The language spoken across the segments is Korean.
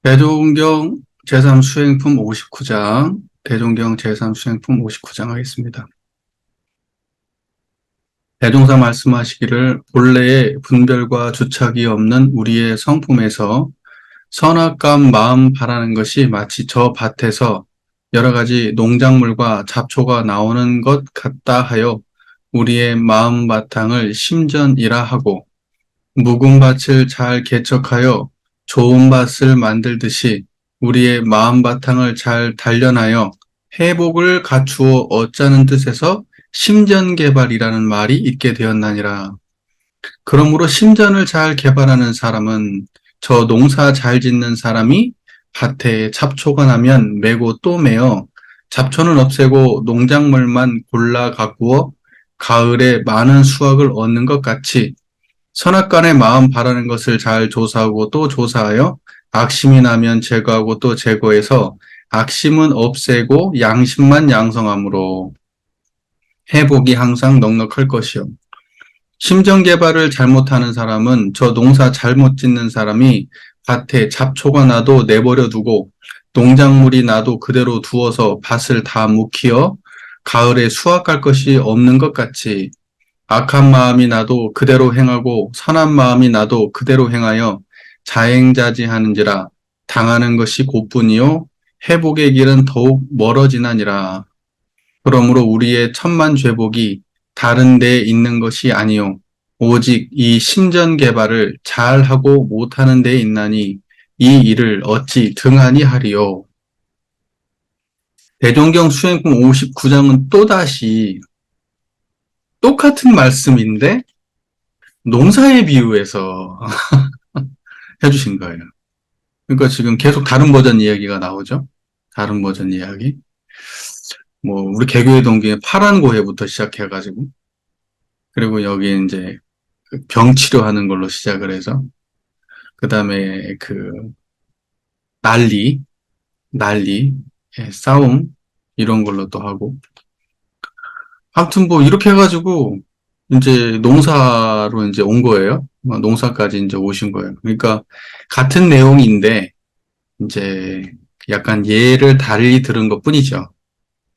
대종경 제3수행품 59장, 대종경 제3수행품 59장 하겠습니다. 대종사 말씀하시기를 본래의 분별과 주착이 없는 우리의 성품에서 선악감 마음 바라는 것이 마치 저 밭에서 여러 가지 농작물과 잡초가 나오는 것 같다 하여 우리의 마음 바탕을 심전이라 하고 묵은 밭을 잘 개척하여 좋은 밭을 만들듯이 우리의 마음 바탕을 잘 단련하여 회복을 갖추어 얻자는 뜻에서 심전개발이라는 말이 있게 되었나니라. 그러므로 심전을 잘 개발하는 사람은 저 농사 잘 짓는 사람이 밭에 잡초가 나면 메고 또 메어 잡초는 없애고 농작물만 골라 가꾸어 가을에 많은 수확을 얻는 것 같이 선악간의 마음 바라는 것을 잘 조사하고 또 조사하여 악심이 나면 제거하고 또 제거해서 악심은 없애고 양심만 양성함으로 회복이 항상 넉넉할 것이요. 심정 개발을 잘못하는 사람은 저 농사 잘못 짓는 사람이 밭에 잡초가 나도 내버려 두고 농작물이 나도 그대로 두어서 밭을 다 묵히어 가을에 수확할 것이 없는 것 같이 악한 마음이 나도 그대로 행하고 선한 마음이 나도 그대로 행하여 자행자지하는지라 당하는 것이 곧뿐이요 회복의 길은 더욱 멀어지나니라. 그러므로 우리의 천만 죄복이 다른 데에 있는 것이 아니요 오직 이 심전 개발을 잘하고 못하는 데에 있나니 이 일을 어찌 등한히 하리요. 대종경 수행품 59장은 또다시 똑같은 말씀인데 농사에 비유해서 해주신 거예요. 그러니까 지금 계속 다른 버전 이야기가 나오죠. 다른 버전 이야기. 뭐 우리 개교의 동기에 파란 고해부터 시작해가지고 그리고 여기 이제 병 치료하는 걸로 시작을 해서 그 다음에 그 난리, 난리, 싸움 이런 걸로 또 하고 아무튼 뭐 이렇게 해가지고 이제 농사로 이제 온 거예요. 농사까지 이제 오신 거예요. 그러니까 같은 내용인데 이제 약간 예를 달리 들은 것 뿐이죠.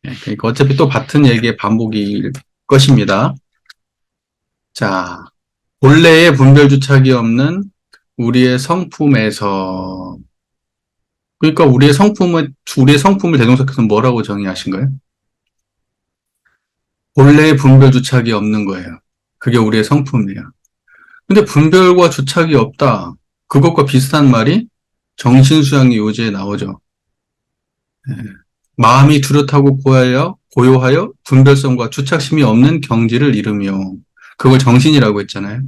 그러니까 어차피 또 같은 얘기의 반복일 것입니다. 자, 본래의 분별주착이 없는 우리의 성품에서 그러니까 우리의 성품을 대동사께서 뭐라고 정의하신 거예요? 본래의 분별주착이 없는 거예요. 그게 우리의 성품이에요. 근데 분별과 주착이 없다. 그것과 비슷한 말이 정신수양의 요지에 나오죠. 예. 마음이 뚜렷하고 고요하여 분별성과 주착심이 없는 경지를 이루며 그걸 정신이라고 했잖아요.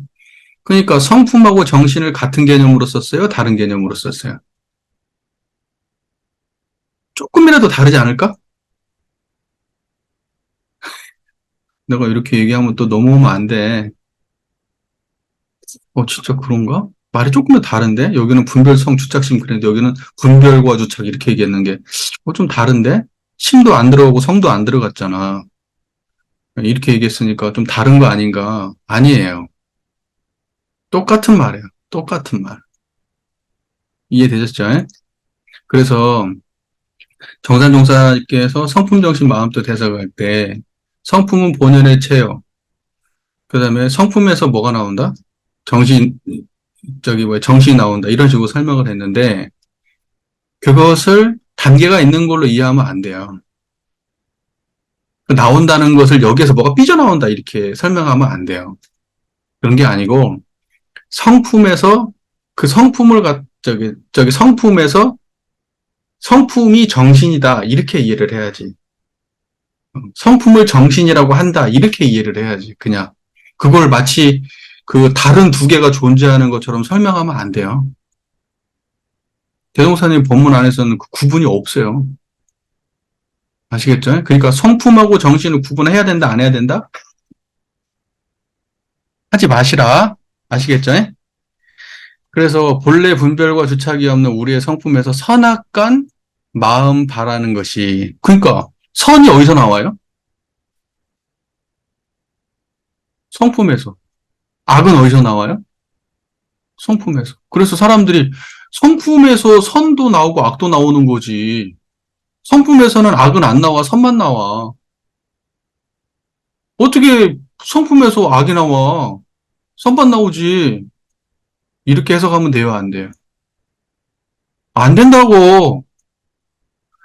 그러니까 성품하고 정신을 같은 개념으로 썼어요? 다른 개념으로 썼어요? 조금이라도 다르지 않을까? 내가 이렇게 얘기하면 또 넘어오면 안 돼. 진짜 그런가? 말이 조금은 다른데? 여기는 분별성, 주착심 그랬는데 여기는 분별과 주착 이렇게 얘기했는 게, 좀 다른데? 심도 안 들어가고 성도 안 들어갔잖아. 이렇게 얘기했으니까 좀 다른 거 아닌가? 아니에요. 똑같은 말이에요. 똑같은 말. 이해되셨죠? 그래서 정산종사께서 성품정신 마음도 대사할 때 성품은 본연의 체요. 그 다음에 성품에서 뭐가 나온다? 정신, 정신이 나온다. 이런 식으로 설명을 했는데 그것을 단계가 있는 걸로 이해하면 안 돼요. 나온다는 것을 여기에서 뭐가 삐져나온다. 이렇게 설명하면 안 돼요. 그런 게 아니고 성품에서 그 성품을 성품에서 성품이 정신이다. 이렇게 이해를 해야지. 성품을 정신이라고 한다. 이렇게 이해를 해야지. 그냥. 그걸 마치 그 다른 두 개가 존재하는 것처럼 설명하면 안 돼요. 대동사님 본문 안에서는 그 구분이 없어요. 아시겠죠? 그러니까 성품하고 정신을 구분해야 된다, 안 해야 된다? 하지 마시라. 아시겠죠? 그래서 본래 분별과 주착이 없는 우리의 성품에서 선악간 마음 바라는 것이, 그러니까 선이 어디서 나와요? 성품에서. 악은 어디서 나와요? 성품에서. 그래서 사람들이 성품에서 선도 나오고 악도 나오는 거지. 성품에서는 악은 안 나와, 선만 나와. 어떻게 성품에서 악이 나와? 선만 나오지. 이렇게 해석하면 돼요, 안 돼요? 안 된다고.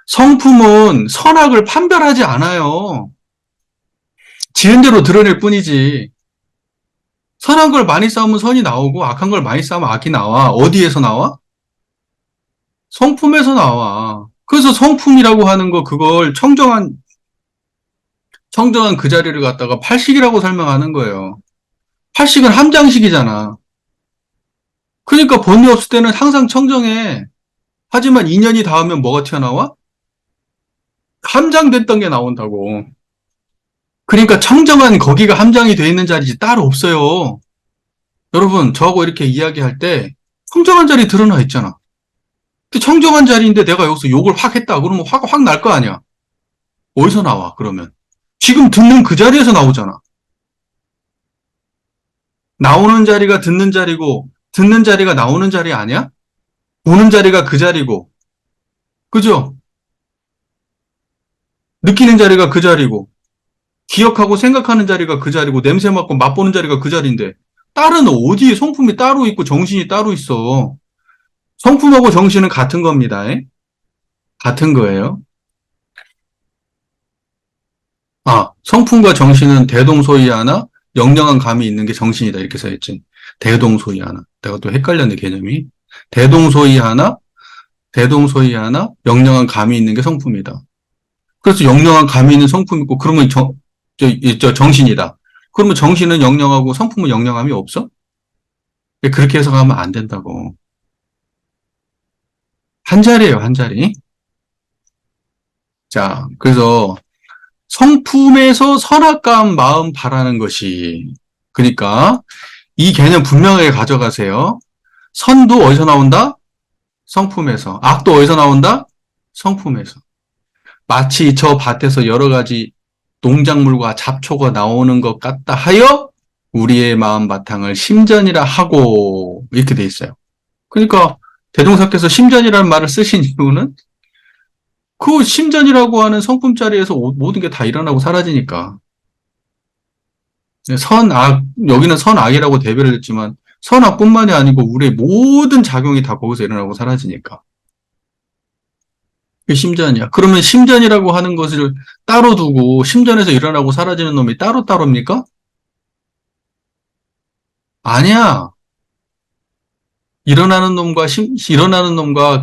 성품은 선악을 판별하지 않아요. 지은 대로 드러낼 뿐이지. 선한 걸 많이 쌓으면 선이 나오고 악한 걸 많이 쌓으면 악이 나와. 어디에서 나와? 성품에서 나와. 그래서 성품이라고 하는 거 그걸 청정한 그 자리를 갖다가 팔식이라고 설명하는 거예요. 팔식은 함장식이잖아. 그러니까 본의 없을 때는 항상 청정해. 하지만 2년이 닿으면 뭐가 튀어나와? 함장됐던 게 나온다고. 그러니까 청정한 거기가 함장이 돼 있는 자리지 따로 없어요. 여러분, 저하고 이렇게 이야기할 때 청정한 자리 드러나 있잖아. 근데 청정한 자리인데 내가 여기서 욕을 확 했다. 그러면 확 날 거 아니야. 어디서 나와, 그러면? 지금 듣는 그 자리에서 나오잖아. 나오는 자리가 듣는 자리고, 듣는 자리가 나오는 자리 아니야? 보는 자리가 그 자리고, 그죠? 느끼는 자리가 그 자리고, 기억하고 생각하는 자리가 그 자리고, 냄새 맡고 맛보는 자리가 그 자리인데, 딸은 어디에 성품이 따로 있고 정신이 따로 있어. 성품하고 정신은 같은 겁니다. 같은 거예요. 아, 성품과 정신은 대동소이하나 영영한 감이 있는 게 정신이다. 이렇게 써있지. 대동소이하나. 내가 또 헷갈렸네, 개념이. 대동소이하나, 대동소이하나 영영한 감이 있는 게 성품이다. 그래서 영영한 감이 있는 성품이 있고, 그러면 정신이다. 그러면 정신은 영영하고 성품은 영영함이 없어? 그렇게 해석하면 안 된다고. 한 자리예요, 한 자리. 자, 그래서 성품에서 선악감 마음 바라는 것이, 그러니까 이 개념 분명하게 가져가세요. 선도 어디서 나온다? 성품에서. 악도 어디서 나온다? 성품에서. 마치 저 밭에서 여러 가지 농작물과 잡초가 나오는 것 같다 하여 우리의 마음 바탕을 심전이라 하고 이렇게 돼 있어요. 그러니까 대종사께서 심전이라는 말을 쓰신 이유는 그 심전이라고 하는 성품 자리에서 모든 게 다 일어나고 사라지니까. 선악, 여기는 선악이라고 대별을 했지만 선악뿐만이 아니고 우리의 모든 작용이 다 거기서 일어나고 사라지니까. 그게 심전이야. 그러면 심전이라고 하는 것을 따로 두고 심전에서 일어나고 사라지는 놈이 따로따로입니까? 아니야. 일어나는 놈과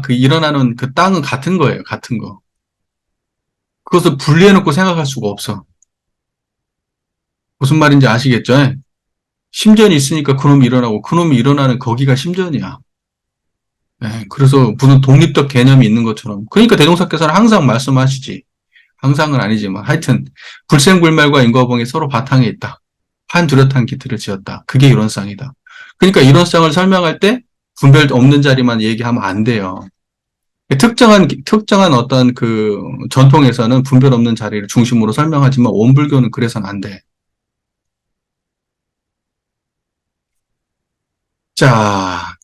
그 일어나는 그 땅은 같은 거예요. 같은 거. 그것을 분리해놓고 생각할 수가 없어. 무슨 말인지 아시겠죠? 심전이 있으니까 그놈이 일어나고 그놈이 일어나는 거기가 심전이야. 네, 그래서 무슨 독립적 개념이 있는 것처럼. 그러니까 대종사께서는 항상 말씀하시지. 항상은 아니지만 하여튼 불생불멸과 인과보응이 서로 바탕에 있다. 한 뚜렷한 기틀을 지었다. 그게 이론상이다. 그러니까 이론상을 설명할 때 분별 없는 자리만 얘기하면 안 돼요. 특정한 어떤 그 전통에서는 분별 없는 자리를 중심으로 설명하지만 원불교는 그래서는 안 돼. 자,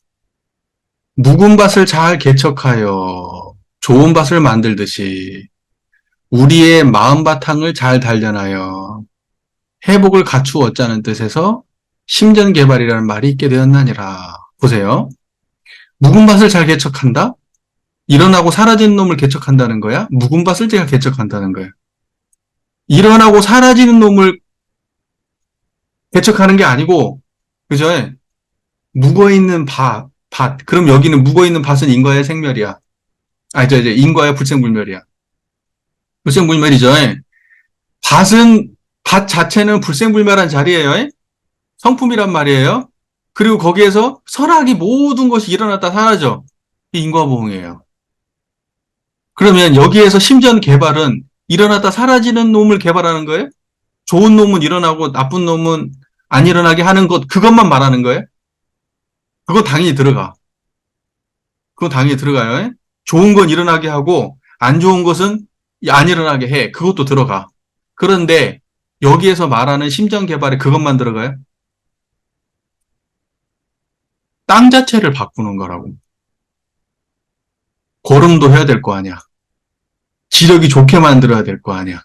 묵은 밭을 잘 개척하여 좋은 밭을 만들듯이 우리의 마음 바탕을 잘 단련하여 회복을 갖추었자는 뜻에서 심전개발이라는 말이 있게 되었나니라. 보세요. 묵은 밭을 잘 개척한다? 일어나고 사라지는 놈을 개척한다는 거야? 묵은 밭을 제가 개척한다는 거야. 일어나고 사라지는 놈을 개척하는 게 아니고, 그죠? 묵어있는 밭. 그럼 여기는 묵어있는 밭은 인과의 생멸이야. 이제 인과의 불생불멸이야. 불생불멸이죠. 밭 자체는 불생불멸한 자리예요. 성품이란 말이에요. 그리고 거기에서 선악이 모든 것이 일어났다 사라져. 이 인과보응이에요. 그러면 여기에서 심전 개발은 일어났다 사라지는 놈을 개발하는 거예요? 좋은 놈은 일어나고 나쁜 놈은 안 일어나게 하는 것, 그것만 말하는 거예요? 그거 당연히 들어가. 그거 당연히 들어가요. 좋은 건 일어나게 하고 안 좋은 것은 안 일어나게 해. 그것도 들어가. 그런데 여기에서 말하는 심전 개발에 그것만 들어가요? 땅 자체를 바꾸는 거라고. 거름도 해야 될 거 아니야. 지력이 좋게 만들어야 될 거 아니야.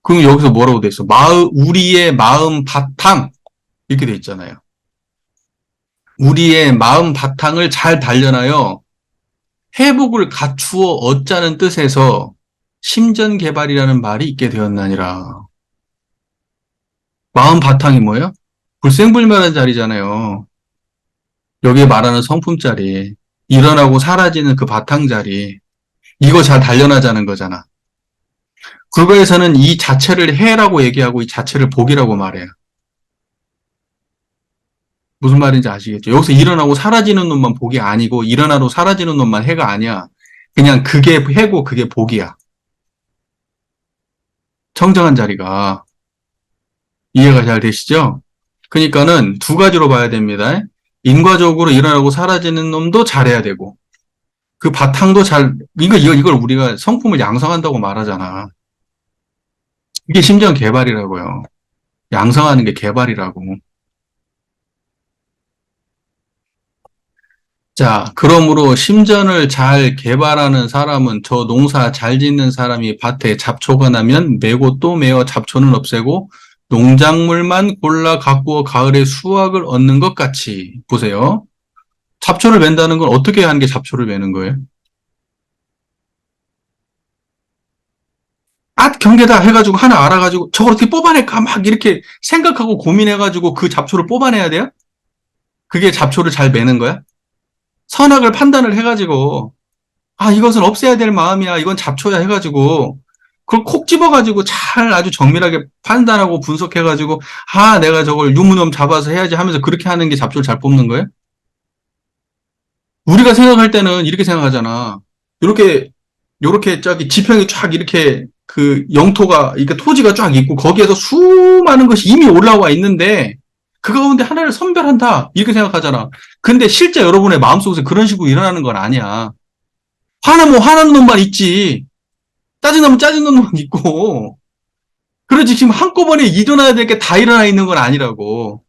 그럼 여기서 뭐라고 돼 있어? 우리의 마음 바탕. 이렇게 돼 있잖아요. 우리의 마음 바탕을 잘 단련하여 회복을 갖추어 얻자는 뜻에서 심전 개발이라는 말이 있게 되었나니라. 마음 바탕이 뭐예요? 불생불멸한 자리잖아요. 여기에 말하는 성품 자리, 일어나고 사라지는 그 바탕 자리, 이거 잘 단련하자는 거잖아. 그거에서는 이 자체를 해라고 얘기하고 이 자체를 복이라고 말해요. 무슨 말인지 아시겠죠? 여기서 일어나고 사라지는 놈만 복이 아니고 일어나고 사라지는 놈만 해가 아니야. 그냥 그게 해고 그게 복이야. 청정한 자리가. 이해가 잘 되시죠? 그러니까는 두 가지로 봐야 됩니다. 인과적으로 일어나고 사라지는 놈도 잘해야 되고 그 바탕도 이걸 우리가 성품을 양성한다고 말하잖아. 이게 심정 개발이라고요. 양성하는 게 개발이라고. 자, 그러므로 심전을 잘 개발하는 사람은 저 농사 잘 짓는 사람이 밭에 잡초가 나면 메고 또 메어 잡초는 없애고 농작물만 골라 가꾸어 가을에 수확을 얻는 것 같이. 보세요. 잡초를 맨다는 건 어떻게 하는 게 잡초를 매는 거예요? 경계다 해가지고 하나 알아가지고 저걸 어떻게 뽑아낼까 막 이렇게 생각하고 고민해가지고 그 잡초를 뽑아내야 돼요? 그게 잡초를 잘 매는 거야? 선악을 판단을 해가지고 이것은 없애야 될 마음이야. 이건 잡초야 해가지고 그걸 콕 집어가지고 잘 아주 정밀하게 판단하고 분석해가지고 내가 저걸 유무념 잡아서 해야지 하면서 그렇게 하는 게 잡초를 잘 뽑는 거예요? 우리가 생각할 때는 이렇게 생각하잖아. 요렇게 저기 지평이 쫙 이렇게 그 영토가, 이렇게 토지가 쫙 있고 거기에서 수많은 것이 이미 올라와 있는데 그 가운데 하나를 선별한다. 이렇게 생각하잖아. 근데 실제 여러분의 마음속에서 그런 식으로 일어나는 건 아니야. 화나면 화나는 놈만 있지. 짜증나면 짜증나는 놈만 있고. 그러지 지금 한꺼번에 일어나야 될 게 다 일어나 있는 건 아니라고.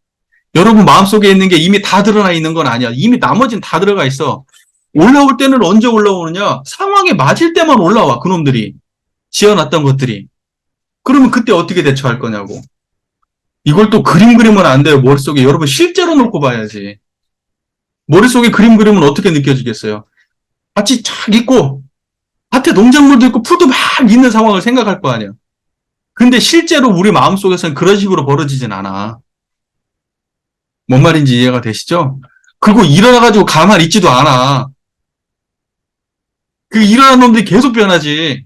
여러분 마음속에 있는 게 이미 다 드러나 있는 건 아니야. 이미 나머지는 다 들어가 있어. 올라올 때는 언제 올라오느냐? 상황에 맞을 때만 올라와, 그놈들이. 지어놨던 것들이. 그러면 그때 어떻게 대처할 거냐고. 이걸 또 그림 그리면 안 돼요, 머릿속에. 여러분 실제로 놓고 봐야지. 머릿속에 그림 그리면 어떻게 느껴지겠어요? 밭이 쫙 있고, 밭에 농작물도 있고, 풀도 막 있는 상황을 생각할 거 아니야. 근데 실제로 우리 마음속에서는 그런 식으로 벌어지진 않아. 뭔 말인지 이해가 되시죠? 그리고 일어나가지고 가만히 있지도 않아. 그 일어난 놈들이 계속 변하지.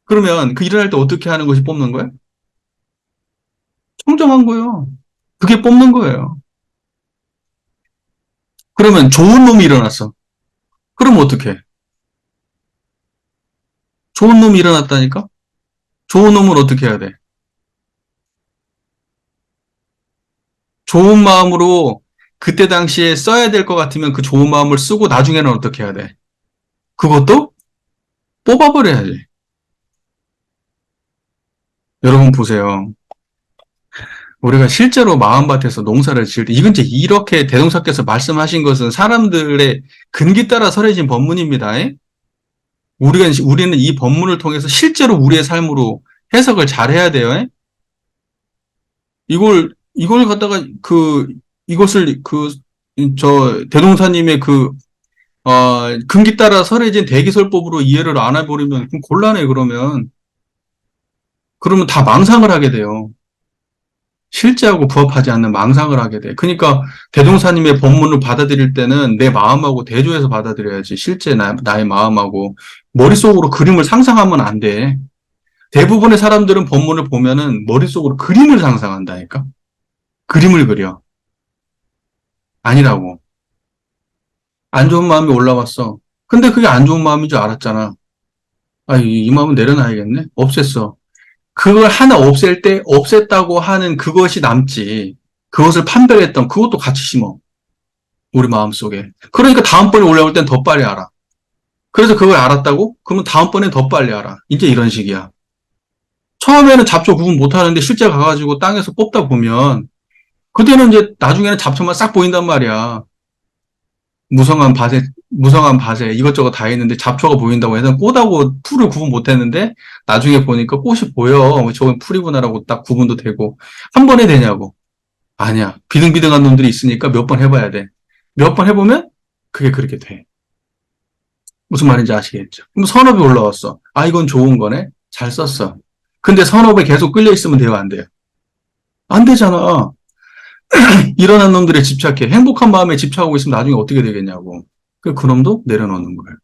그러면 그 일어날 때 어떻게 하는 것이 뽑는 거야? 청정한 거예요. 그게 뽑는 거예요. 그러면 좋은 놈이 일어났어. 그럼 어떻게? 좋은 놈이 일어났다니까? 좋은 놈은 어떻게 해야 돼? 좋은 마음으로 그때 당시에 써야 될 것 같으면 그 좋은 마음을 쓰고 나중에는 어떻게 해야 돼? 그것도 뽑아버려야지. 여러분 보세요. 우리가 실제로 마음밭에서 농사를 지을 때, 이건 이제 이렇게 대동사께서 말씀하신 것은 사람들의 근기 따라 설해진 법문입니다. 우리는 이 법문을 통해서 실제로 우리의 삶으로 해석을 잘 해야 돼요. 이걸 갖다가 이것을 대동사님의 근기 따라 설해진 대기설법으로 이해를 안 해버리면 그럼 곤란해, 그러면 다 망상을 하게 돼요. 실제하고 부합하지 않는 망상을 하게 돼. 그러니까 대동사님의 법문을 받아들일 때는 내 마음하고 대조해서 받아들여야지. 실제 나의 마음하고 머릿속으로 그림을 상상하면 안 돼. 대부분의 사람들은 법문을 보면은 머릿속으로 그림을 상상한다니까. 그림을 그려. 아니라고. 안 좋은 마음이 올라왔어. 근데 그게 안 좋은 마음인 줄 알았잖아. 이 마음은 내려놔야겠네. 없앴어. 그걸 하나 없앨 때 없앴다고 하는 그것이 남지. 그것을 판별했던 그것도 같이 심어. 우리 마음속에. 그러니까 다음번에 올라올 땐 더 빨리 알아. 그래서 그걸 알았다고? 그러면 다음번엔 더 빨리 알아. 이제 이런 식이야. 처음에는 잡초 구분 못 하는데 실제 가가지고 땅에서 뽑다 보면 그때는 이제 나중에는 잡초만 싹 보인단 말이야. 무성한 밭에 이것저것 다 있는데 잡초가 보인다고 해서 꽃하고 풀을 구분 못 했는데 나중에 보니까 꽃이 보여. 저건 풀이구나라고 딱 구분도 되고. 한 번에 되냐고. 아니야. 비등비등한 놈들이 있으니까 몇 번 해봐야 돼. 몇 번 해보면 그게 그렇게 돼. 무슨 말인지 아시겠죠? 그럼 선업이 올라왔어. 아, 이건 좋은 거네. 잘 썼어. 근데 선업에 계속 끌려 있으면 돼요, 안 돼요? 안 되잖아. 일어난 놈들에 집착해. 행복한 마음에 집착하고 있으면 나중에 어떻게 되겠냐고. 그 놈도 내려놓는 거예요.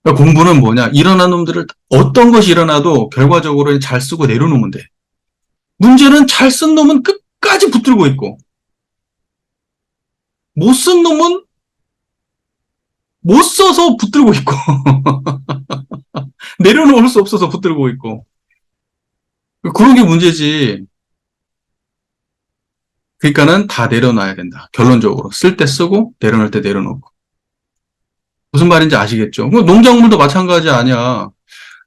그러니까 공부는 뭐냐? 일어난 놈들을 어떤 것이 일어나도 결과적으로 잘 쓰고 내려놓으면 돼. 문제는 잘 쓴 놈은 끝까지 붙들고 있고 못 쓴 놈은 못 써서 붙들고 있고 내려놓을 수 없어서 붙들고 있고 그런 게 문제지. 그러니까는 다 내려놔야 된다. 결론적으로 쓸 때 쓰고 내려놓을 때 내려놓고. 무슨 말인지 아시겠죠? 농작물도 마찬가지 아니야.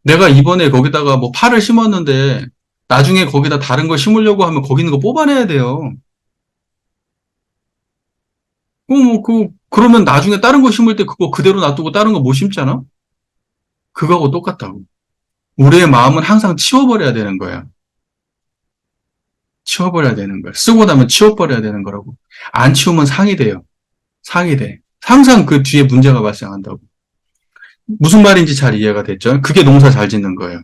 내가 이번에 거기다가 뭐 파를 심었는데 나중에 거기다 다른 거 심으려고 하면 거기 있는 거 뽑아내야 돼요. 그러면 나중에 다른 거 심을 때 그거 그대로 놔두고 다른 거 못 심잖아? 그거하고 똑같다고. 우리의 마음은 항상 치워버려야 되는 거야. 치워버려야 되는 거야. 쓰고 나면 치워버려야 되는 거라고. 안 치우면 상이 돼요. 상이 돼. 항상 그 뒤에 문제가 발생한다고. 무슨 말인지 잘 이해가 됐죠? 그게 농사 잘 짓는 거예요.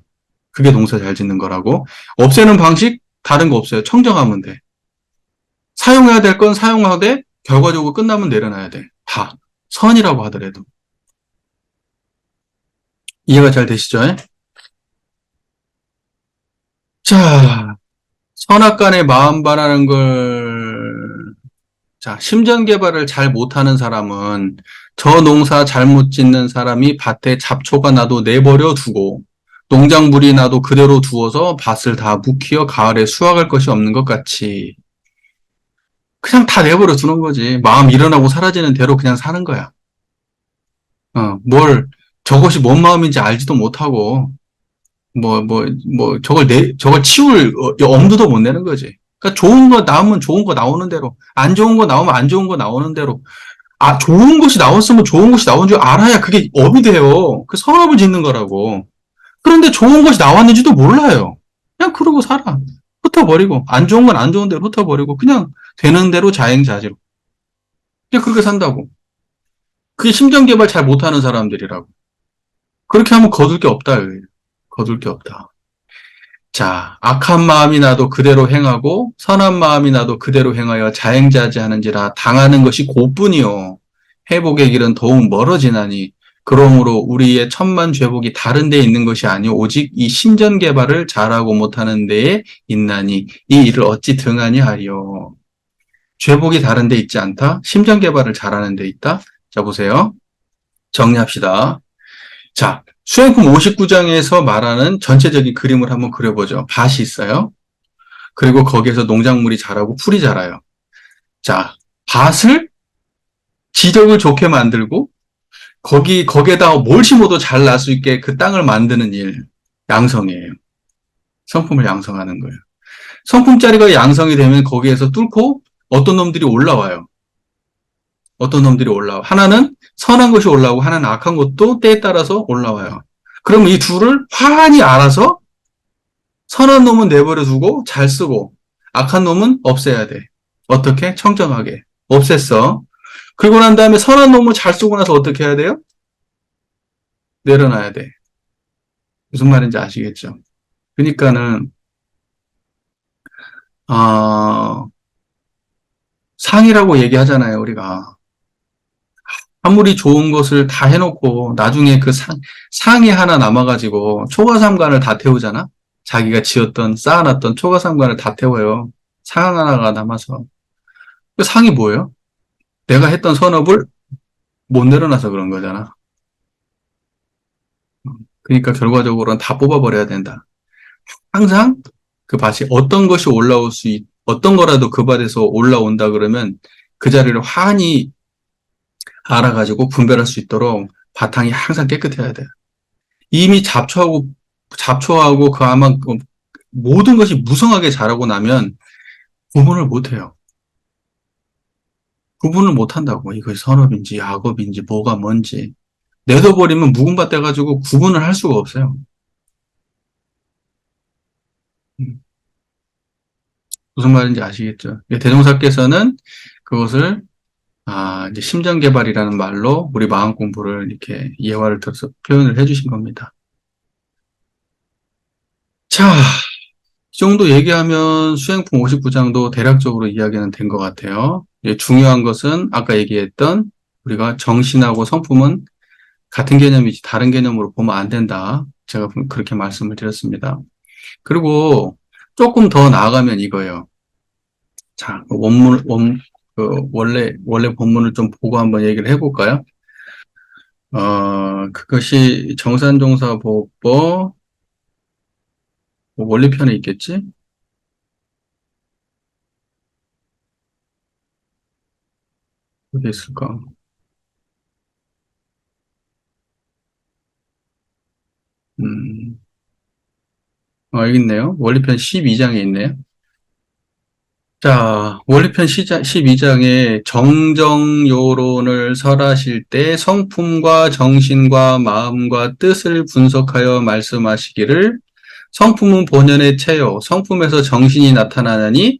그게 농사 잘 짓는 거라고. 없애는 방식, 다른 거 없어요. 청정하면 돼. 사용해야 될 건 사용하되, 결과적으로 끝나면 내려놔야 돼. 다. 선이라고 하더라도. 이해가 잘 되시죠? 자, 선악간의 마음 바라는 걸, 자, 심전 개발을 잘 못하는 사람은 저 농사 잘못 짓는 사람이 밭에 잡초가 나도 내버려 두고 농작물이 나도 그대로 두어서 밭을 다 묵히어 가을에 수확할 것이 없는 것 같이 그냥 다 내버려 두는 거지. 마음 일어나고 사라지는 대로 그냥 사는 거야. 저것이 뭔 마음인지 알지도 못하고 저걸 치울 엄두도 못 내는 거지. 그러니까 좋은 거 나오면 좋은 거 나오는 대로, 안 좋은 거 나오면 안 좋은 거 나오는 대로. 아, 좋은 것이 나왔으면 좋은 것이 나온 줄 알아야 그게 업이 돼요. 그 선업을 짓는 거라고. 그런데 좋은 것이 나왔는지도 몰라요. 그냥 그러고 살아. 흩어버리고, 안 좋은 건 안 좋은 대로 흩어버리고, 그냥 되는 대로 자행자재로. 그냥 그렇게 산다고. 그게 심정개발 잘 못하는 사람들이라고. 그렇게 하면 거둘 게 없다. 거둘 게 없다. 자, 악한 마음이 나도 그대로 행하고 선한 마음이 나도 그대로 행하여 자행자재하는지라 당하는 것이 곧뿐이요. 회복의 길은 더욱 멀어지나니 그러므로 우리의 천만 죄복이 다른 데에 있는 것이 아니오 오직 이 심전 개발을 잘하고 못하는 데에 있나니 이 일을 어찌 등하니 하리요. 죄복이 다른 데 있지 않다. 심전 개발을 잘하는 데 있다. 자, 보세요. 정리합시다. 자, 수행품 59장에서 말하는 전체적인 그림을 한번 그려보죠. 밭이 있어요. 그리고 거기에서 농작물이 자라고 풀이 자라요. 자, 밭을 지적을 좋게 만들고 거기에다 뭘 심어도 잘 날 수 있게 그 땅을 만드는 일, 양성이에요. 성품을 양성하는 거예요. 성품자리가 양성이 되면 거기에서 뚫고 어떤 놈들이 올라와요. 어떤 놈들이 올라와. 하나는 선한 것이 올라오고 하나는 악한 것도 때에 따라서 올라와요. 그럼 이 둘을 환히 알아서 선한 놈은 내버려 두고 잘 쓰고 악한 놈은 없애야 돼. 어떻게? 청정하게. 없앴어. 그리고 난 다음에 선한 놈을 잘 쓰고 나서 어떻게 해야 돼요? 내려놔야 돼. 무슨 말인지 아시겠죠? 그러니까는 상이라고 얘기하잖아요, 우리가. 아무리 좋은 것을 다 해놓고 나중에 그 상이 하나 남아가지고 초가삼간을 다 태우잖아? 자기가 지었던, 쌓아놨던 초가삼간을 다 태워요. 상 하나가 남아서. 그 상이 뭐예요? 내가 했던 선업을 못 내려놔서 그런 거잖아. 그러니까 결과적으로는 다 뽑아버려야 된다. 항상 그 밭이 어떤 거라도 그 밭에서 올라온다 그러면 그 자리를 환히 알아가지고 분별할 수 있도록 바탕이 항상 깨끗해야 돼. 이미 잡초하고 그 아마 모든 것이 무성하게 자라고 나면 구분을 못 해요. 구분을 못 한다고. 이것이 선업인지 악업인지 뭐가 뭔지. 내둬버리면 묵은밭 돼가지고 구분을 할 수가 없어요. 음, 무슨 말인지 아시겠죠? 대종사께서는 그것을 이제 심정개발이라는 말로 우리 마음 공부를 이렇게 예화를 들어서 표현을 해주신 겁니다. 자, 이 정도 얘기하면 수행품 59장도 대략적으로 이야기는 된 것 같아요. 중요한 것은 아까 얘기했던 우리가 정신하고 성품은 같은 개념이지 다른 개념으로 보면 안 된다. 제가 그렇게 말씀을 드렸습니다. 그리고 조금 더 나아가면 이거예요. 자, 원래 본문을 좀 보고 한번 얘기를 해볼까요? 그것이 정산종사보호법 원리편에 있겠지? 어디 있을까? 음, 여기 있네요. 원리편 12장에 있네요. 자, 원리편 12장에 정정요론을 설하실 때 성품과 정신과 마음과 뜻을 분석하여 말씀하시기를 성품은 본연의 체요, 성품에서 정신이 나타나느니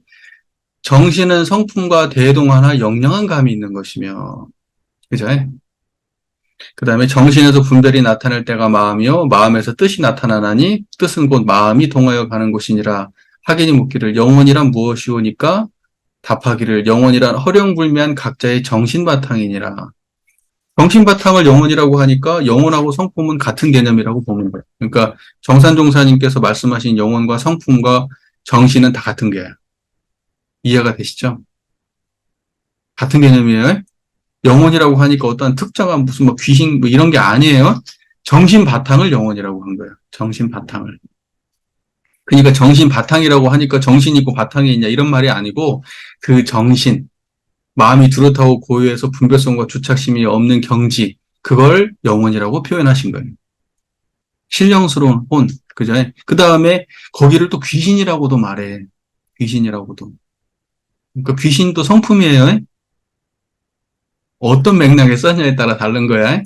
정신은 성품과 대동하나 영영한 감이 있는 것이며, 그죠? 그 다음에 정신에서 분별이 나타날 때가 마음이요, 마음에서 뜻이 나타나나니 뜻은 곧 마음이 동하여 가는 곳이니라. 하긴이 묻기를 영혼이란 무엇이오니까 답하기를 영혼이란 허령불미한 각자의 정신 바탕이니라. 정신 바탕을 영혼이라고 하니까 영혼하고 성품은 같은 개념이라고 보는 거예요. 그러니까 정산종사님께서 말씀하신 영혼과 성품과 정신은 다 같은 거예요. 이해가 되시죠? 같은 개념이에요. 영혼이라고 하니까 어떤 특정한 무슨 뭐 귀신 뭐 이런 게 아니에요. 정신 바탕을 영혼이라고 한 거예요. 정신 바탕을. 그러니까 정신 바탕이라고 하니까 정신 있고 바탕이 있냐 이런 말이 아니고 그 정신, 마음이 뚜렷하고 고요해서 분별성과 주착심이 없는 경지, 그걸 영혼이라고 표현하신 거예요. 신령스러운 혼, 그죠? 그 다음에 거기를 또 귀신이라고도 말해. 귀신이라고도. 그러니까 귀신도 성품이에요. 어떤 맥락에 썼냐에 따라 다른 거야.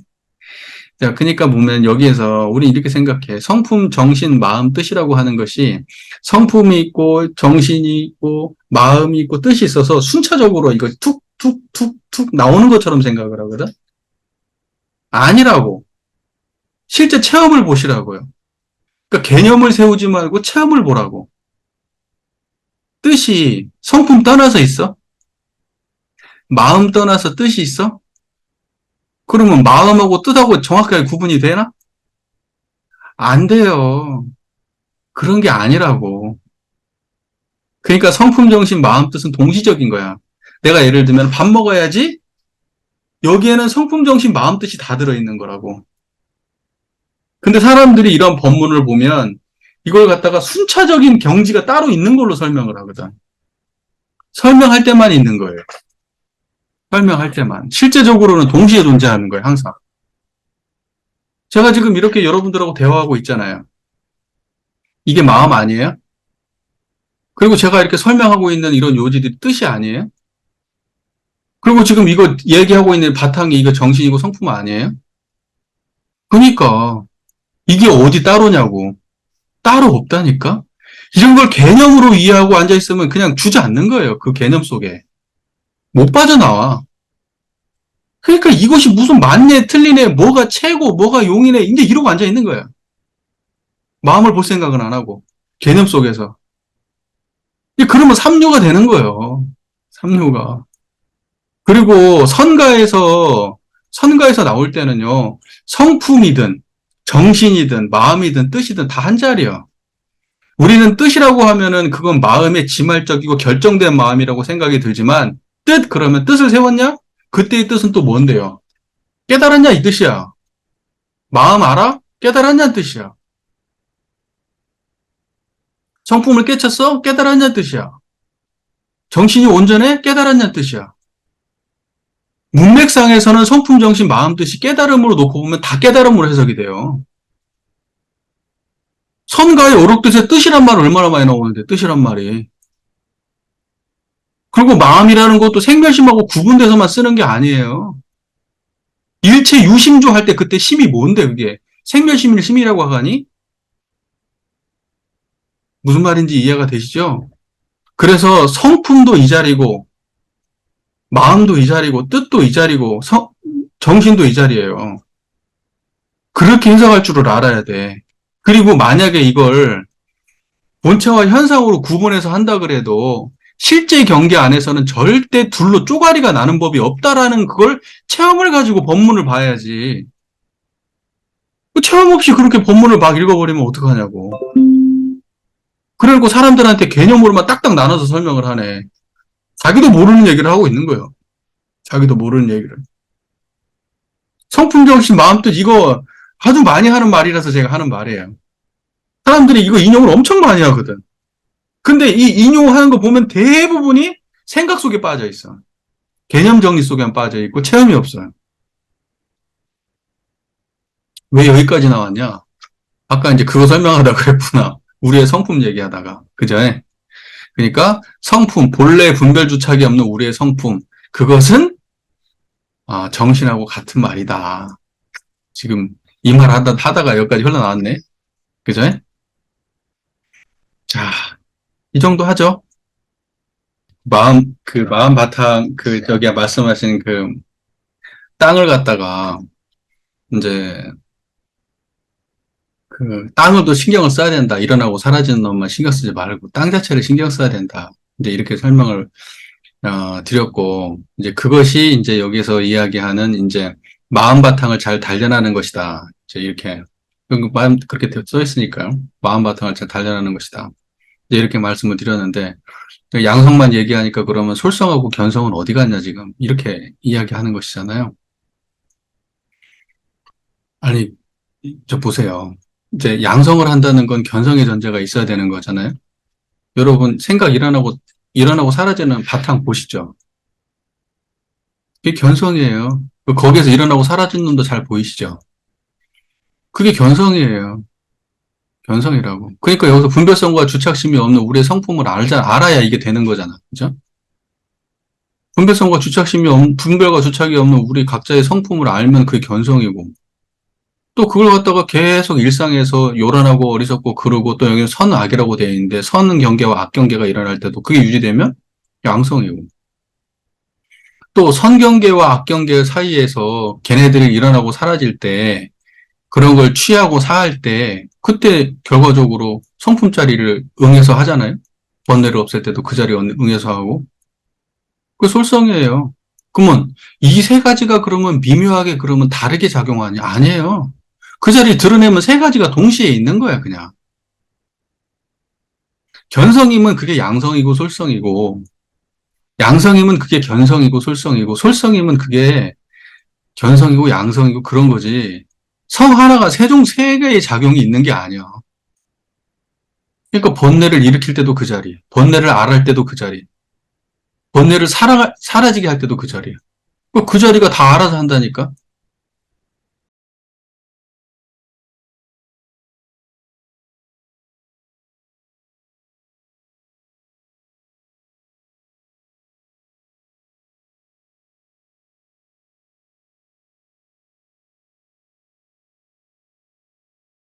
자, 그러니까 보면 여기에서 우리 이렇게 생각해. 성품, 정신, 마음, 뜻이라고 하는 것이 성품이 있고 정신이 있고 마음이 있고 뜻이 있어서 순차적으로 이거 툭, 툭, 툭, 툭 나오는 것처럼 생각을 하거든. 아니라고. 실제 체험을 보시라고요. 그러니까 개념을 세우지 말고 체험을 보라고. 뜻이 성품 떠나서 있어? 마음 떠나서 뜻이 있어? 그러면 마음하고 뜻하고 정확하게 구분이 되나? 안 돼요. 그런 게 아니라고. 그러니까 성품, 정신, 마음, 뜻은 동시적인 거야. 내가 예를 들면 밥 먹어야지? 여기에는 성품, 정신, 마음, 뜻이 다 들어있는 거라고. 근데 사람들이 이런 법문을 보면 이걸 갖다가 순차적인 경지가 따로 있는 걸로 설명을 하거든. 설명할 때만 있는 거예요. 설명할 때만. 실제적으로는 동시에 존재하는 거예요, 항상. 제가 지금 이렇게 여러분들하고 대화하고 있잖아요. 이게 마음 아니에요? 그리고 제가 이렇게 설명하고 있는 이런 요지들이 뜻이 아니에요? 그리고 지금 이거 얘기하고 있는 바탕이 이거 정신이고 성품 아니에요? 그러니까 이게 어디 따로냐고. 따로 없다니까? 이런 걸 개념으로 이해하고 앉아있으면 그냥 주저앉는 거예요. 그 개념 속에. 못 빠져나와. 그러니까 이것이 무슨 맞네, 틀리네, 뭐가 최고, 뭐가 용이네, 이제 이러고 앉아있는 거야. 마음을 볼 생각은 안 하고. 개념 속에서. 그러면 삼류가 되는 거예요. 삼류가. 그리고 선가에서 나올 때는요, 성품이든, 정신이든, 마음이든, 뜻이든 다 한 자리야. 우리는 뜻이라고 하면은 그건 마음의 지말적이고 결정된 마음이라고 생각이 들지만, 그러면 뜻을 세웠냐? 그때의 뜻은 또 뭔데요? 깨달았냐? 이 뜻이야. 마음 알아? 깨달았냐는 뜻이야. 성품을 깨쳤어? 깨달았냐는 뜻이야. 정신이 온전해? 깨달았냐는 뜻이야. 문맥상에서는 성품, 정신, 마음, 뜻이 깨달음으로 놓고 보면 다 깨달음으로 해석이 돼요. 선가의 오록뜻에 뜻이란 말 얼마나 많이 나오는데, 뜻이란 말이. 그리고 마음이라는 것도 생멸심하고 구분돼서만 쓰는 게 아니에요. 일체 유심조 할 때 그때 심이 뭔데 그게? 생멸심을 심이라고 하가니? 무슨 말인지 이해가 되시죠? 그래서 성품도 이 자리고 마음도 이 자리고 뜻도 이 자리고 정신도 이 자리예요. 그렇게 해석할 줄을 알아야 돼. 그리고 만약에 이걸 본체와 현상으로 구분해서 한다 그래도 실제 경계 안에서는 절대 둘로 쪼가리가 나는 법이 없다라는 그걸 체험을 가지고 법문을 봐야지. 그 체험 없이 그렇게 법문을 막 읽어버리면 어떡하냐고. 그래놓고 사람들한테 개념으로만 딱딱 나눠서 설명을 하네. 자기도 모르는 얘기를 하고 있는 거예요. 자기도 모르는 얘기를. 성품, 정신, 마음, 뜻 이거 아주 많이 하는 말이라서 제가 하는 말이에요. 사람들이 이거 인용을 엄청 많이 하거든. 근데 이 인용하는 거 보면 대부분이 생각 속에 빠져 있어. 개념 정리 속에만 빠져 있고 체험이 없어요. 왜 여기까지 나왔냐? 아까 이제 그거 설명하다 그랬구나. 우리의 성품 얘기하다가. 그죠? 그러니까 성품, 본래 분별주착이 없는 우리의 성품. 그것은 정신하고 같은 말이다. 지금 이 말 하다가 여기까지 흘러나왔네. 그죠? 자, 이 정도 하죠. 마음 바탕, 저기 말씀하신 땅을 갖다가, 이제, 땅을 또 신경을 써야 된다. 일어나고 사라지는 놈만 신경 쓰지 말고, 땅 자체를 신경 써야 된다. 이제 이렇게 설명을, 드렸고, 이제 그것이 이제 여기서 이야기하는 이제 마음 바탕을 잘 단련하는 것이다. 이제 이렇게, 그렇게 써 있으니까요. 마음 바탕을 잘 단련하는 것이다. 이제 이렇게 말씀을 드렸는데, 양성만 얘기하니까 그러면 솔성하고 견성은 어디 갔냐 지금 이렇게 이야기하는 것이잖아요. 아니, 저 보세요. 이제 양성을 한다는 건 견성의 전제가 있어야 되는 거잖아요. 여러분 생각 일어나고 사라지는 바탕 보시죠. 그게 견성이에요. 거기에서 일어나고 사라지는 놈도 잘 보이시죠? 그게 견성이에요. 견성이라고. 그러니까 여기서 분별성과 주착심이 없는 우리의 성품을 알아야 이게 되는 거잖아. 그죠? 분별과 주착이 없는 우리 각자의 성품을 알면 그게 견성이고, 또 그걸 갖다가 계속 일상에서 요란하고 어리석고 그러고 또 여기는 선악이라고 되어 있는데 선 경계와 악 경계가 일어날 때도 그게 유지되면 양성이고, 또 선 경계와 악 경계 사이에서 걔네들이 일어나고 사라질 때 그런 걸 취하고 사할 때 그때 결과적으로 성품 자리를 응해서 하잖아요. 번뇌를 없앨 때도 그 자리에 응해서 하고. 그 솔성이에요. 그러면 이 세 가지가 그러면 미묘하게 그러면 다르게 작용하냐? 아니에요. 그 자리에 드러내면 세 가지가 동시에 있는 거야, 그냥. 견성이면 그게 양성이고 솔성이고, 양성이면 그게 견성이고 솔성이고, 솔성이면 그게 견성이고 양성이고 그런 거지. 성 하나가 세 개의 작용이 있는 게 아니야. 그러니까 번뇌를 일으킬 때도 그 자리, 번뇌를 알할 때도 그 자리, 번뇌를 사라지게 할 때도 그 자리야. 그 자리가 다 알아서 한다니까?